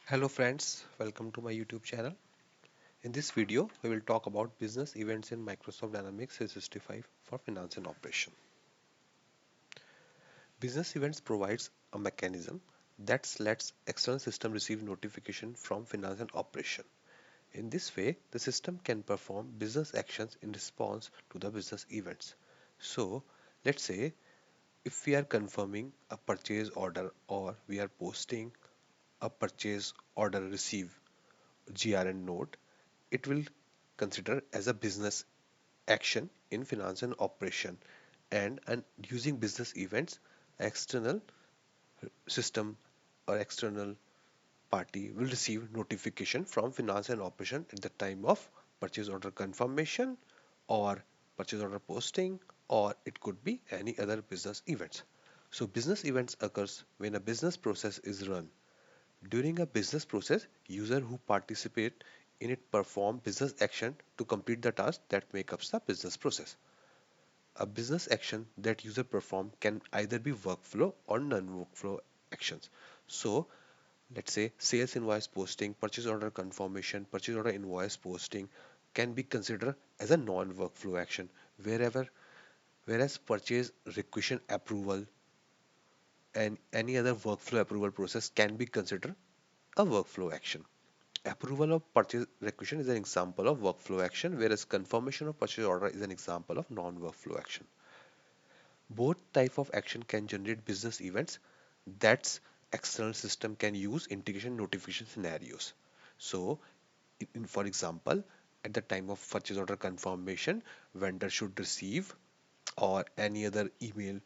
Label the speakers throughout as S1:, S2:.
S1: Hello friends, welcome to my YouTube channel. In this video, we will talk about business events in Microsoft Dynamics 365 for finance and operation. Business events provides a mechanism that lets external system receive notification from finance and operation. In this way, the system can perform business actions in response to the business events. So, let's say if we are confirming a purchase order or we are posting a purchase order receive GRN note, it will consider as a business action in finance and operation and using business events external system or external party will receive notification from finance and operation at the time of purchase order confirmation or purchase order posting, or it could be any other business events. So business events occurs when a business process is run. During a business process, user who participate in it perform business action to complete the task that make up the business process. A business action that user perform can either be workflow or non-workflow actions. So let's say sales invoice posting, purchase order confirmation, purchase order invoice posting can be considered as a non-workflow action, whereas purchase requisition approval and any other workflow approval process can be considered a workflow action. Approval of purchase requisition is an example of workflow action, whereas confirmation of purchase order is an example of non-workflow action. Both type of action can generate business events that external system can use integration notification scenarios. So, for example, at the time of purchase order confirmation, vendor should receive or any other email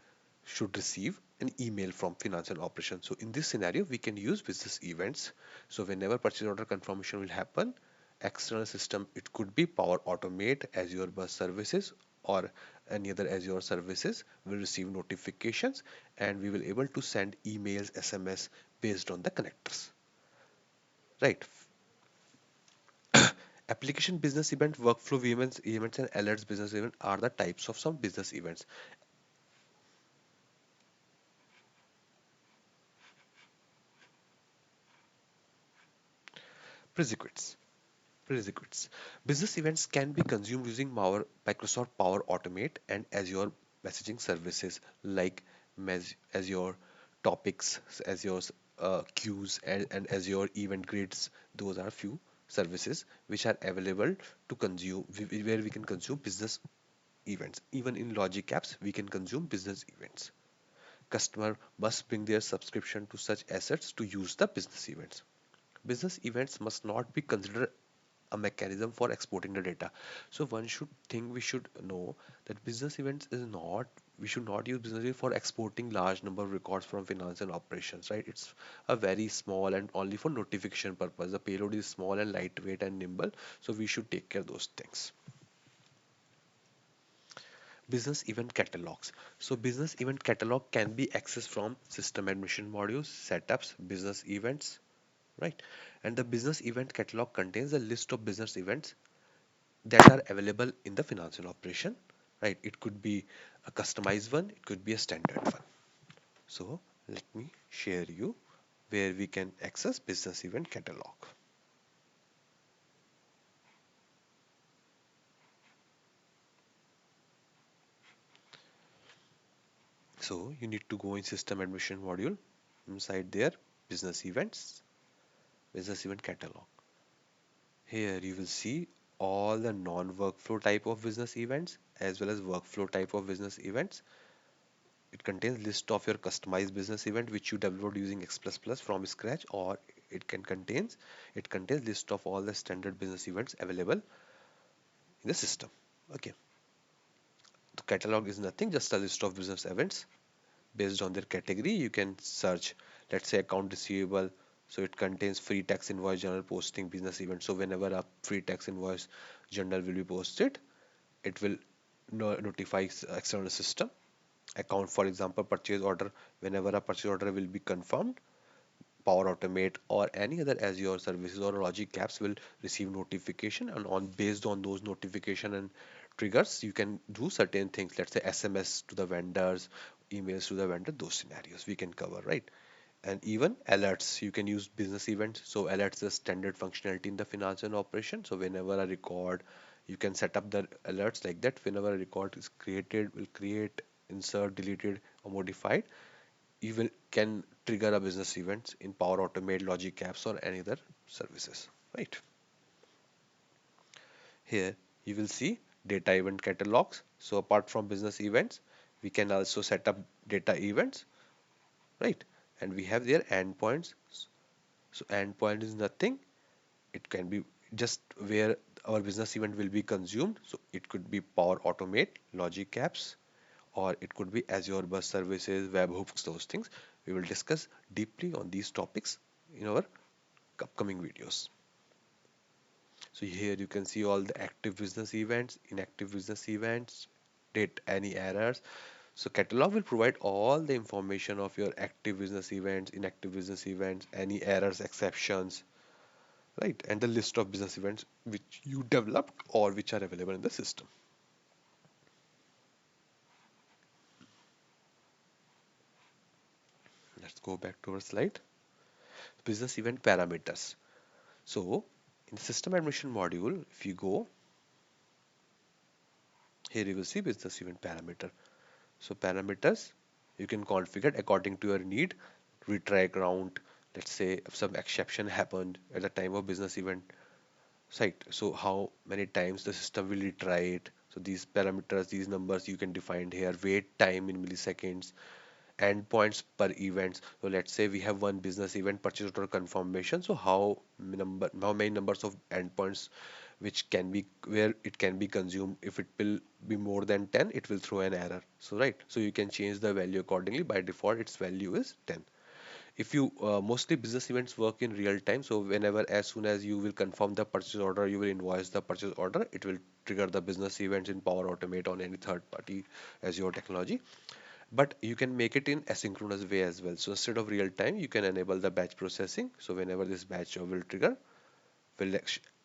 S1: should receive an email from finance and operations. So in this scenario, we can use business events. So whenever purchase order confirmation will happen, external system, it could be Power Automate, Azure Bus Services, or any other Azure services will receive notifications, and we will able to send emails, SMS based on the connectors. Right. Application business event, workflow events and alerts business event are the types of some business events. Prerequisites. Prerequisites. Business events can be consumed using Microsoft Power Automate and Azure messaging services like Azure Topics, Azure Queues, and Azure Event Grids. Those are few services which are available to consume, where we can consume business events. Even in Logic Apps, we can consume business events. Customer must bring their subscription to such assets to use the business events. Business events must not be considered a mechanism for exporting the data. So one should think, we should know that business events is not, we should not use business events for exporting large number of records from finance and operations, right? It's a very small and only for notification purpose. The payload is small and lightweight and nimble, so we should take care of those things. Business event catalogs. So business event catalog can be accessed from system admission modules, setups, business events, right? And the business event catalog contains a list of business events that are available in the financial operation, right? It could be a customized one, it could be a standard one. So let me share you where we can access business event catalog. So you need to go in system admission module, inside there business events, business event catalog. Here you will see all the non-workflow type of business events as well as workflow type of business events. It contains list of your customized business event which you developed using X++ from scratch, or it contains list of all the standard business events available in the system. Okay, the catalog is nothing, just a list of business events based on their category. You can search, let's say account receivable. So it contains free tax invoice journal posting business event. So whenever a free tax invoice journal will be posted, it will notify external system. Account, for example, purchase order, whenever a purchase order will be confirmed, Power Automate or any other Azure services or Logic apps will receive notification, and on based on those notification and triggers, you can do certain things. Let's say SMS to the vendors, emails to the vendor, those scenarios we can cover, right? And even alerts, you can use business events. So alerts is standard functionality in the finance and operation. So whenever a record, you can set up the alerts like that. Whenever a record is created, will create, insert, deleted, or modified, you will can trigger a business event in Power Automate, Logic Apps, or any other services. Right here, you will see data event catalogs. So apart from business events, we can also set up data events, right? And we have their endpoints. So endpoint is nothing. It can be just where our business event will be consumed. So it could be Power Automate, Logic Apps, or it could be Azure Bus Services, webhooks, those things. We will discuss deeply on these topics in our upcoming videos. So here you can see all the active business events, inactive business events, date any errors. So catalog will provide all the information of your active business events, inactive business events, any errors, exceptions, right? And the list of business events which you developed or which are available in the system. Let's go back to our slide. Business event parameters. So in the system admission module, if you go here, you will see business event parameter. So parameters you can configure according to your need. Retry count. Let's say if some exception happened at the time of business event, right? So how many times the system will retry it. So these parameters, these numbers you can define here. Wait time in milliseconds, endpoints per event. So let's say we have one business event purchase order confirmation. So how many numbers of endpoints which can be where it can be consumed. If it will be more than 10, it will throw an error. So right. So you can change the value accordingly. By default, its value is 10. If you mostly business events work in real time, so whenever as soon as you will confirm the purchase order, you will invoice the purchase order, it will trigger the business events in Power Automate on any third party as your technology. But you can make it in asynchronous way as well. So instead of real time, you can enable the batch processing. So whenever this batch will trigger, will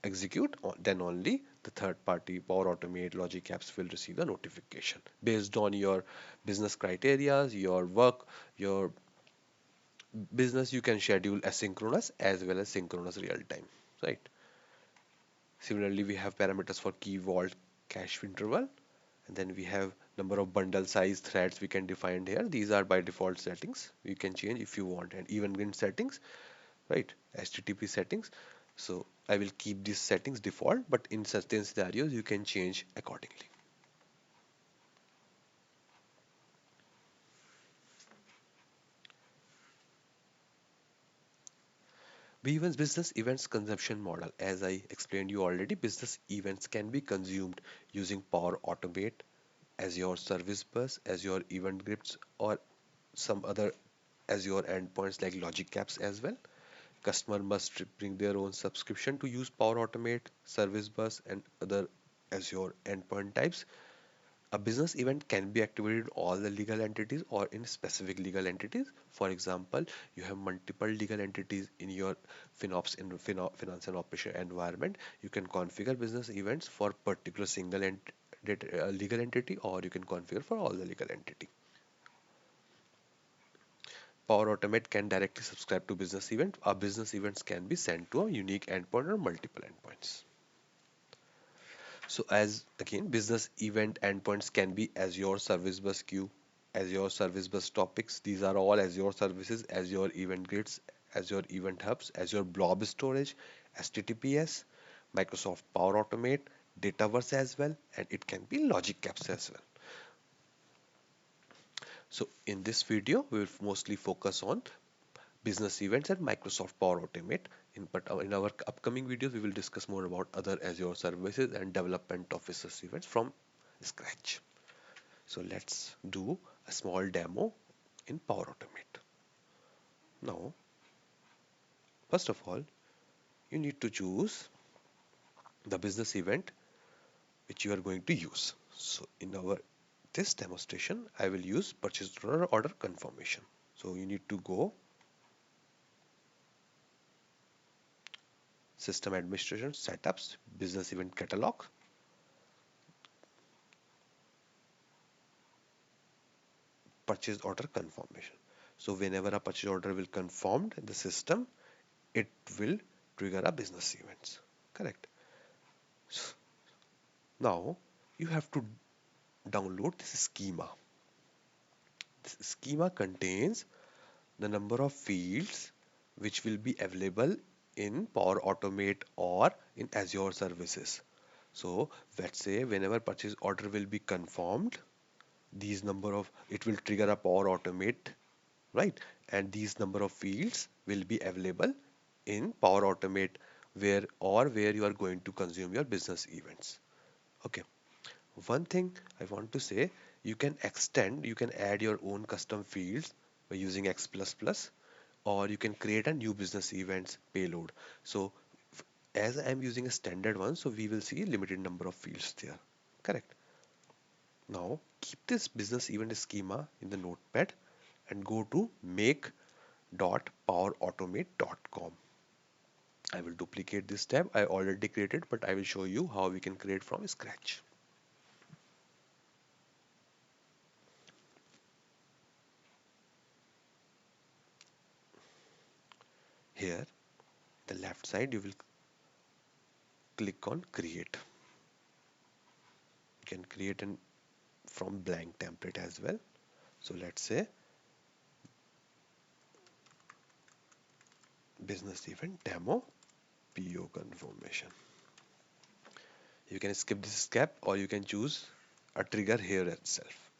S1: execute, then only the third party Power Automate Logic Apps will receive the notification based on your business criteria, your work, your business. You can schedule asynchronous as well as synchronous real time, right? Similarly, we have parameters for key vault cache interval, and then we have number of bundle size threads we can define here. These are by default settings. You can change if you want, and even in settings, right? HTTP settings. So I will keep these settings default, but in certain scenarios you can change accordingly. B1's business events consumption model. As I explained you already, business events can be consumed using Power Automate as your service bus, as your event grids, or some other as your endpoints like Logic Apps as well. Customer must bring their own subscription to use Power Automate, Service Bus, and other as your endpoint types. A business event can be activated in all the legal entities or in specific legal entities. For example, you have multiple legal entities in your FinOps in finance and operation environment. You can configure business events for particular single legal entity, or you can configure for all the legal entity. Power Automate can directly subscribe to business event. Our business events can be sent to a unique endpoint or multiple endpoints. So as again, business event endpoints can be Azure Service Bus queue, Azure Service Bus topics. These are all Azure services, Azure event grids, Azure event hubs, Azure blob storage, HTTPS, Microsoft Power Automate, Dataverse as well, and it can be Logic Apps as well. So in this video, we will mostly focus on business events and Microsoft Power Automate. In our upcoming videos, we will discuss more about other Azure services and development of business events from scratch. So let's do a small demo in Power Automate. Now, first of all, you need to choose the business event which you are going to use. So in our this demonstration, I will use purchase order confirmation. So you need to go system administration setups, business event catalog, purchase order confirmation. So whenever a purchase order will confirmed in the system, it will trigger a business events. Correct. Now you have to download this schema. This schema contains the number of fields which will be available in Power Automate or in Azure services. So let's say whenever purchase order will be confirmed, these number of it will trigger a Power Automate, right? And these number of fields will be available in Power Automate where you are going to consume your business events. Okay. One thing I want to say, you can add your own custom fields by using X++, or you can create a new business events payload. So as I'm using a standard one, so we will see limited number of fields there. Correct. Now keep this business event schema in the notepad and go to make.powerautomate.com. I will duplicate this tab. I already created, but I will show you how we can create from scratch. Here, the left side, you will click on create. You can create an from blank template as well. So let's say business event demo PO confirmation. You can skip this step or you can choose a trigger here itself.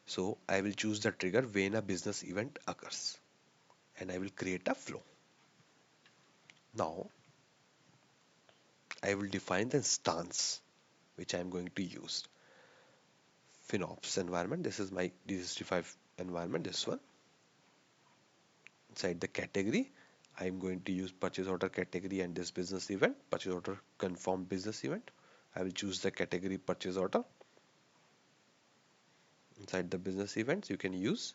S1: So I will choose the trigger when a business event occurs and I will create a flow. Now I will define the instance which I am going to use. FinOps environment. This is my D365 environment, this one. Inside the category, I'm going to use purchase order category and this business event, purchase order confirmed business event. I will choose the category purchase order. Inside the business events, you can use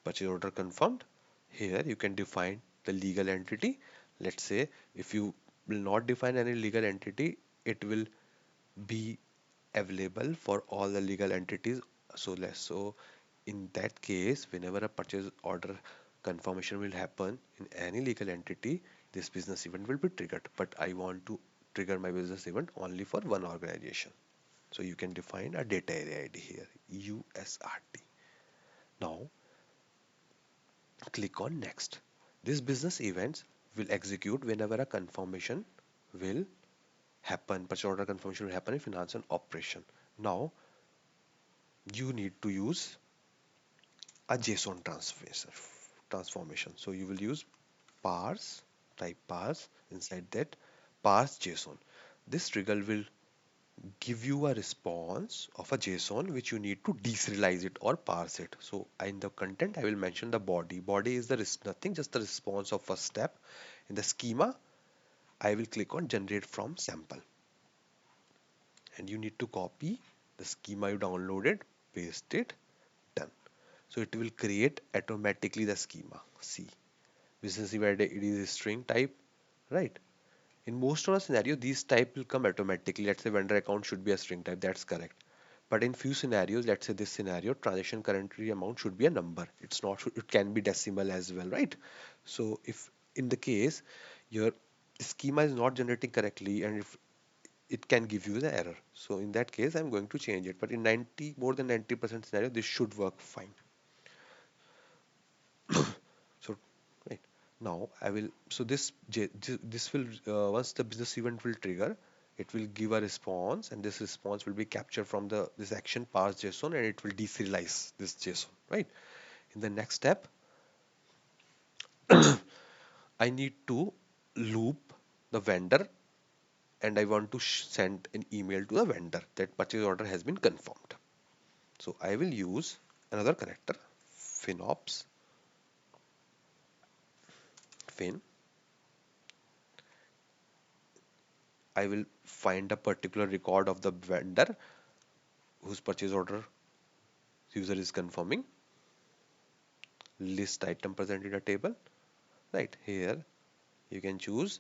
S1: purchase order confirmed. Here you can define the legal entity. Let's say if you will not define any legal entity, it will be available for all the legal entities. So in that case, whenever a purchase order confirmation will happen in any legal entity, this business event will be triggered. But I want to trigger my business event only for one organization. So you can define a data area ID here, USRT. Now click on next. This business events will execute whenever a confirmation will happen, purchase order confirmation will happen in finance and operation. Now you need to use a JSON transformation. So you will use parse, type parse inside that parse JSON. This trigger will give you a response of a JSON which you need to deserialize it or parse it. So in the content, I will mention the body. Body is nothing, just the response of first step. In the schema, I will click on generate from sample. And you need to copy the schema you downloaded, paste it, done. So it will create automatically the schema. See, business event it is a string type, right? In most of the scenario, these type will come automatically. Let's say vendor account should be a string type. That's correct. But in few scenarios, let's say this scenario, transaction currently amount should be a number. It's not. It can be decimal as well, right? So if in the case your schema is not generating correctly, and if it can give you the error. So in that case, I'm going to change it. But in more than 90% scenario, this should work fine. So right now I will. So this will once the business event will trigger, it will give a response, and this response will be captured from the this action parse JSON, and it will deserialize this JSON. Right. In the next step, I need to loop the vendor, and I want to send an email to the vendor that purchase order has been confirmed. So I will use another character, FinOps, Fin. I will find a particular record of the vendor whose purchase order user is confirming. List item present in a table. Right here, you can choose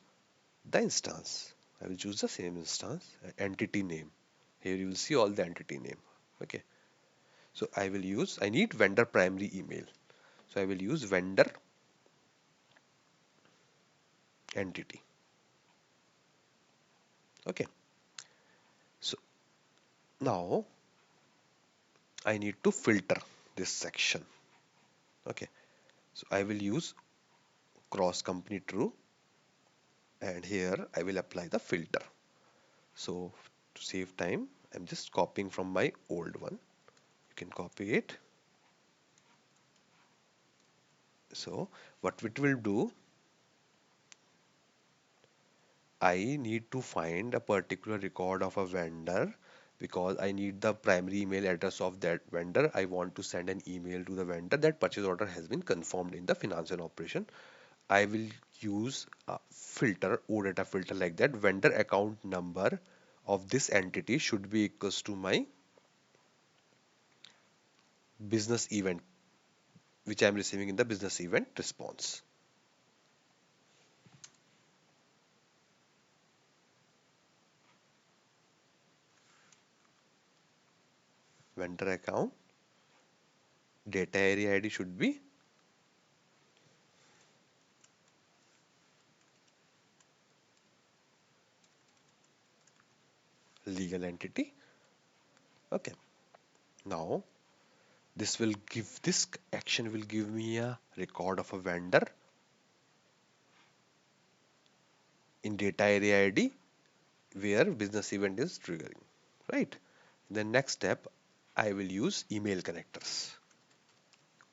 S1: the instance. I will choose the same instance, entity name. Here you will see all the entity name. Okay. So I need vendor primary email. So I will use vendor entity. Okay. So now I need to filter this section. Okay. So I will use cross company true, and here I will apply the filter. So to save time, I'm just copying from my old one. You can copy it. So what it will do, I need to find a particular record of a vendor because I need the primary email address of that vendor. I want to send an email to the vendor that purchase order has been confirmed in the finance and operation. I will use a filter, OData filter like that. Vendor account number of this entity should be equals to my business event, which I am receiving in the business event response. Vendor account, data area ID should be legal entity. Okay. Now this action will give me a record of a vendor in data area ID where business event is triggering. Right. The next step, I will use email connectors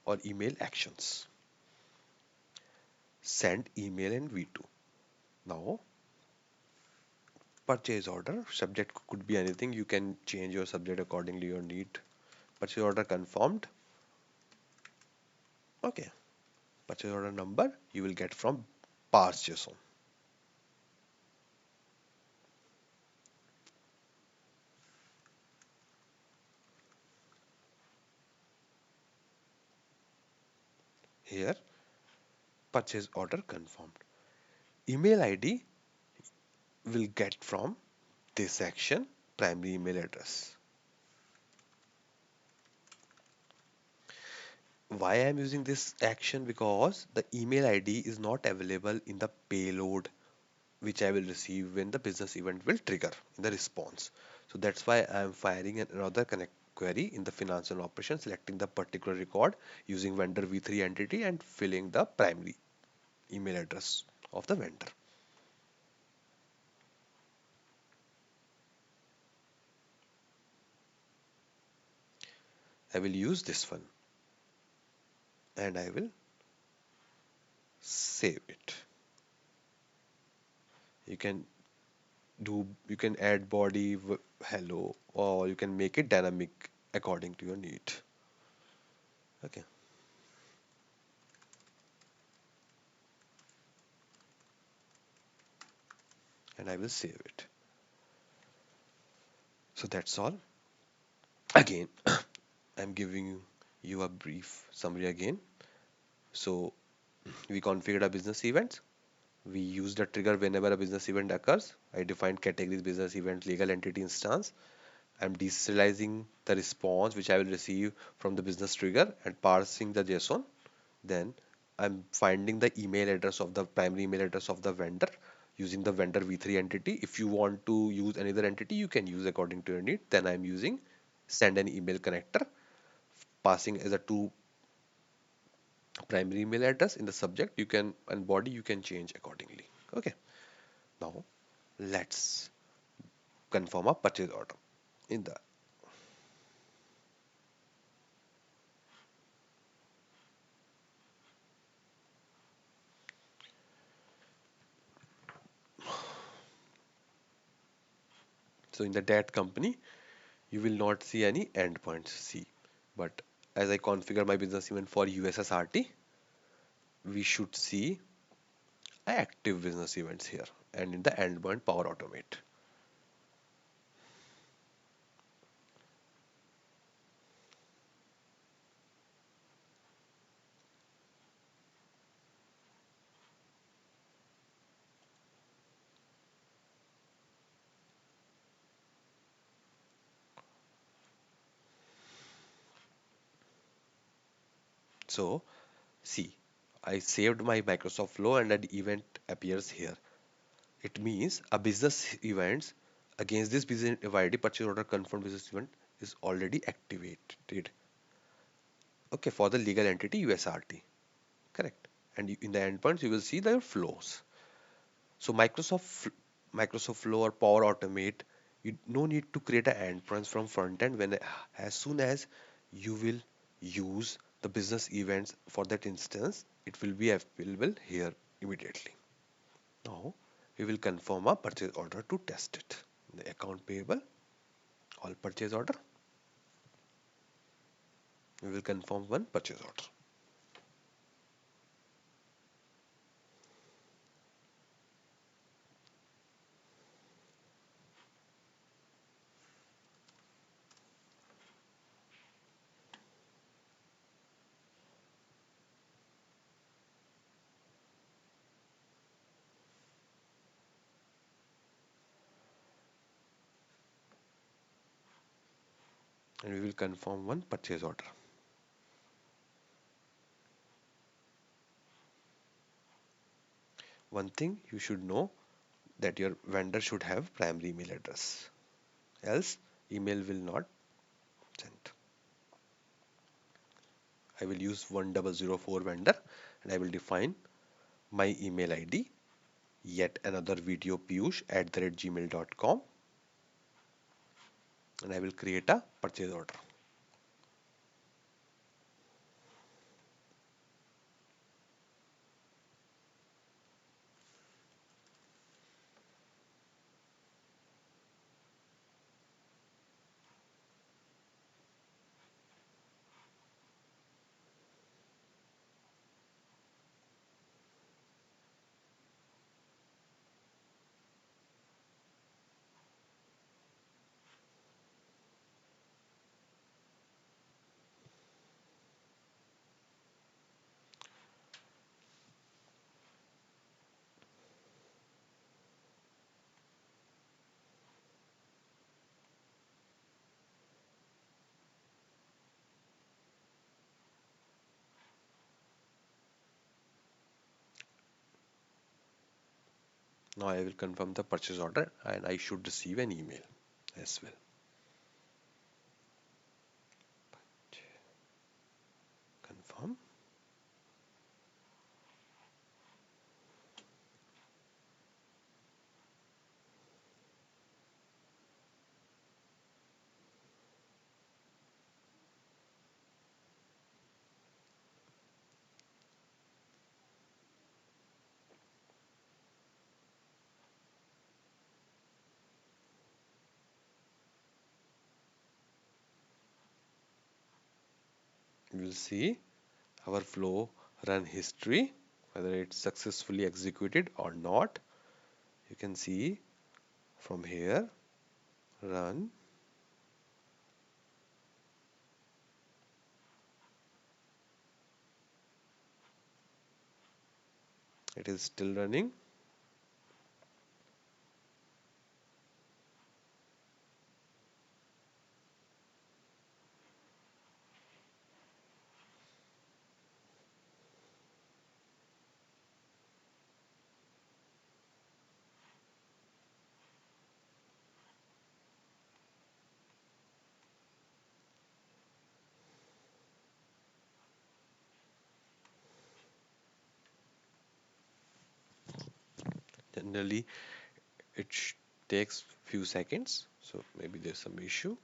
S1: or email actions. Send email and V2. Now, purchase order subject could be anything. You can change your subject accordingly your need. Purchase order confirmed. Okay. Purchase order number you will get from parse JSON. Here, purchase order confirmed. Email ID will get from this action primary email address. Why I am using this action? Because the email ID is not available in the payload which I will receive when the business event will trigger in the response. So that's why I am firing another connect query in the financial operation, selecting the particular record using vendor v3 entity and filling the primary email address of the vendor. I will use this one and I will save it. You can you can add body hello, or you can make it dynamic according to your need. Okay, and I will save it. So that's all. Again, I'm giving you a brief summary again. So we configured a business event. We use the trigger whenever a business event occurs. I defined categories, business event, legal entity instance. I'm deserializing the response which I will receive from the business trigger and parsing the JSON. Then I'm finding the email address of the primary email address of the vendor using the vendor v3 entity. If you want to use another entity, you can use according to your need. Then I'm using send an email connector, passing as a two primary email address in the subject. You can and body you can change accordingly. Okay. Now let's confirm a purchase order in the so in the dat company you will not see any endpoints C, but as I configure my business event for USSRT, we should see active business events here and in the endpoint power automate. So see, I saved my Microsoft Flow and an event appears here. It means a business events against this business ID purchase order confirmed business event is already activated. Okay, for the legal entity USRT. Correct. And in the endpoints, you will see their flows. So Microsoft Flow or Power Automate, you no need to create an endpoints from front end when as soon as you will use the business events for that instance, it will be available here immediately. Now we will confirm a purchase order to test it. The account payable, all purchase order. We will confirm one purchase order. And we will confirm one purchase order. One thing you should know that your vendor should have primary email address. Else email will not send. I will use 1004 vendor and I will define my email ID, yet another video Piyush @gmail.com, and I will create a purchase order. Now I will confirm the purchase order and I should receive an email as well. Confirm. We will see our flow run history, whether it's successfully executed or not. You can see from here, run. It is still running. Generally, it takes few seconds, so maybe there's some issue.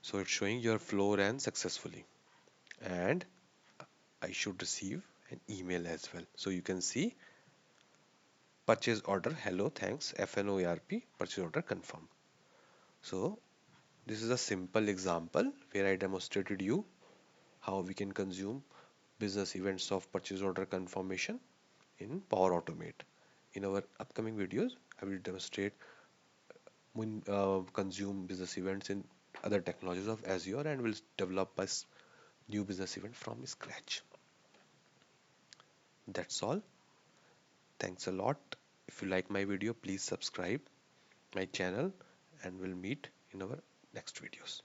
S1: So it's showing your flow ran successfully, and I should receive an email as well. So you can see purchase order, hello, thanks, FNOERP, purchase order confirmed. So this is a simple example where I demonstrated you how we can consume business events of purchase order confirmation in Power Automate. In our upcoming videos, I will demonstrate when consume business events in other technologies of Azure and will develop a new business event from scratch. That's all. Thanks a lot. If you like my video, please subscribe my channel and we'll meet in our next videos.